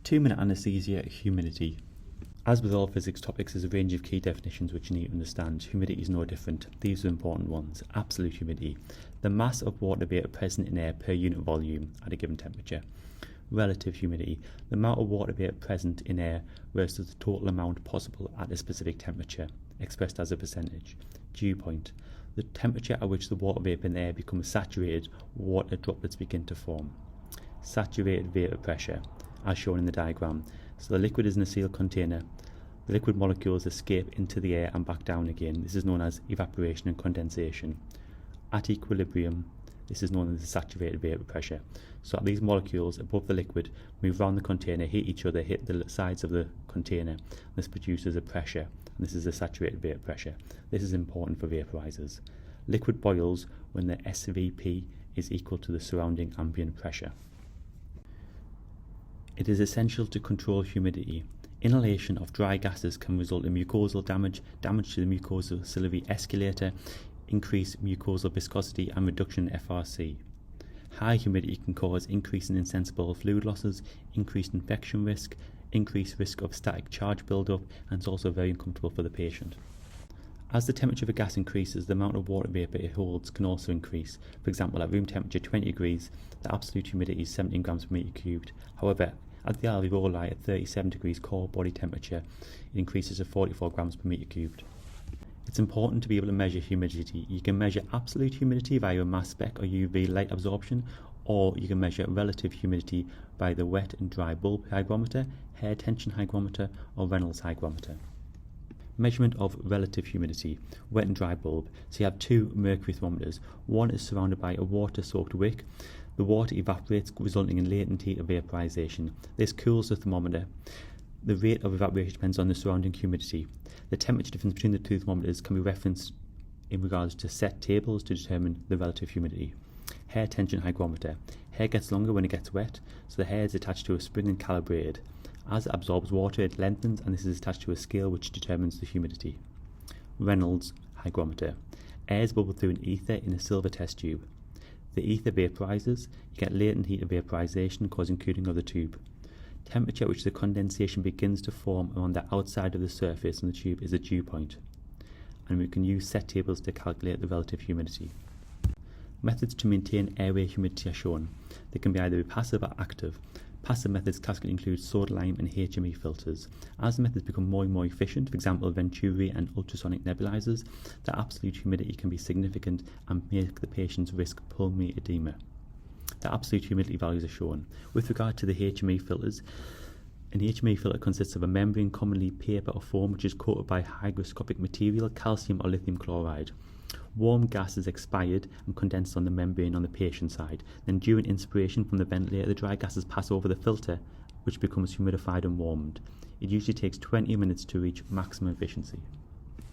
2-minute anaesthesia, humidity. As with all physics topics, there's a range of key definitions which you need to understand. Humidity is no different. These are important ones. Absolute humidity, the mass of water vapor present in air per unit volume at a given temperature. Relative humidity, the amount of water vapor present in air versus the total amount possible at a specific temperature, expressed as a percentage. Dew point, the temperature at which the water vapor in the air becomes saturated, water droplets begin to form. Saturated vapor pressure, as shown in the diagram. So the liquid is in a sealed container. The liquid molecules escape into the air and back down again. This is known as evaporation and condensation. At equilibrium, this is known as the saturated vapor pressure. So these molecules above the liquid move around the container, hit each other, hit the sides of the container. This produces a pressure, and this is the saturated vapor pressure. This is important for vaporizers. Liquid boils when the SVP is equal to the surrounding ambient pressure. It is essential to control humidity. Inhalation of dry gases can result in mucosal damage, damage to the mucosal ciliary escalator, increased mucosal viscosity and reduction in FRC. High humidity can cause increase in insensible fluid losses, increased infection risk, increased risk of static charge buildup, and it's also very uncomfortable for the patient. As the temperature of a gas increases, the amount of water vapour it holds can also increase. For example, at room temperature 20 degrees, the absolute humidity is 17 grams per metre cubed. However, at the alveoli at 37 degrees core body temperature, it increases to 44 grams per metre cubed. It's important to be able to measure humidity. You can measure absolute humidity via a mass spec or UV light absorption, or you can measure relative humidity by the wet and dry bulb hygrometer, hair tension hygrometer, or Reynolds hygrometer. Measurement of relative humidity, wet and dry bulb. So you have two mercury thermometers. One is surrounded by a water-soaked wick. The water evaporates, resulting in latent heat of vaporization. This cools the thermometer. The rate of evaporation depends on the surrounding humidity. The temperature difference between the two thermometers can be referenced in regards to set tables to determine the relative humidity. Hair tension hygrometer. Hair gets longer when it gets wet, so the hair is attached to a spring and calibrated. As it absorbs water, it lengthens, and this is attached to a scale which determines the humidity. Reynolds hygrometer. Air is bubbled through an ether in a silver test tube. The ether vaporizes. You get latent heat of vaporization causing cooling of the tube. Temperature at which the condensation begins to form around the outside of the surface on the tube is a dew point, and we can use set tables to calculate the relative humidity. Methods to maintain airway humidity are shown. They can be either passive or active. Passive methods classically include soda lime and HME filters. As the methods become more and more efficient, for example Venturi and ultrasonic nebulizers, the absolute humidity can be significant and make the patients risk pulmonary edema. The absolute humidity values are shown. With regard to the HME filters, an HME filter consists of a membrane, commonly paper or foam, which is coated by hygroscopic material, calcium or lithium chloride. Warm gas is expired and condensed on the membrane on the patient side. Then during inspiration from the ventilator, the dry gases pass over the filter, which becomes humidified and warmed. It usually takes 20 minutes to reach maximum efficiency.